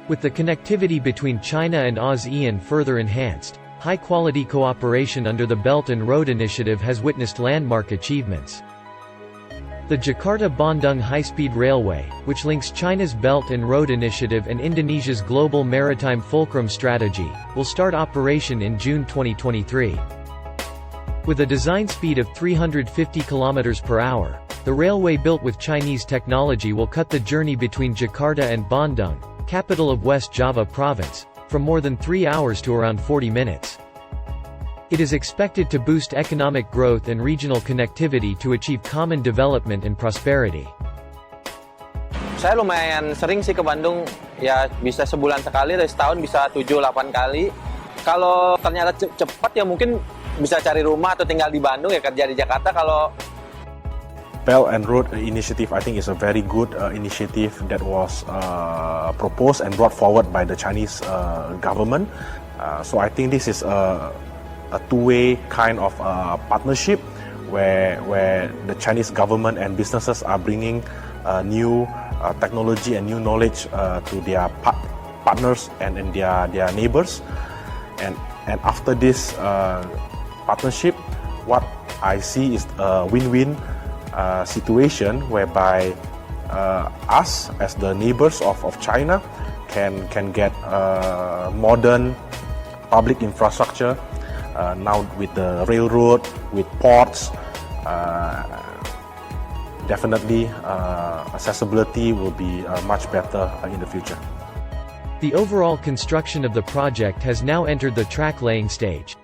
With the connectivity between China and ASEAN further enhanced, high-quality cooperation under the Belt and Road Initiative has witnessed landmark achievements. The Jakarta-Bondung high-speed railway, which links China's Belt and Road Initiative and Indonesia's global maritime fulcrum strategy, will start operation in June 2023. With a design speed of 350 km per hour, the railway built with Chinese technology will cut the journey between Jakarta and Bandung, capital of West Java province, from more than 3 hours to around 40 minutes. It is expected to boost economic growth and regional connectivity to achieve common development and prosperity. Saya lumayan sering sih ke Bandung, ya bisa sebulan sekali, dari setahun bisa 7-8 kali. Kalau ternyata cepat ya mungkin bisa cari rumah atau tinggal di Bandung ya kerja di Jakarta. Kalau Belt and Road Initiative, I think, is a very good initiative that was proposed and brought forward by the Chinese government. So I think this is a two-way kind of partnership where the Chinese government and businesses are bringing new technology and new knowledge to their partners and their neighbors. And after this partnership, what I see is a win-win situation whereby us as the neighbors of China can get modern public infrastructure now with the railroad, with ports. Definitely accessibility will be much better in the future. The overall construction of the project has now entered the track-laying stage.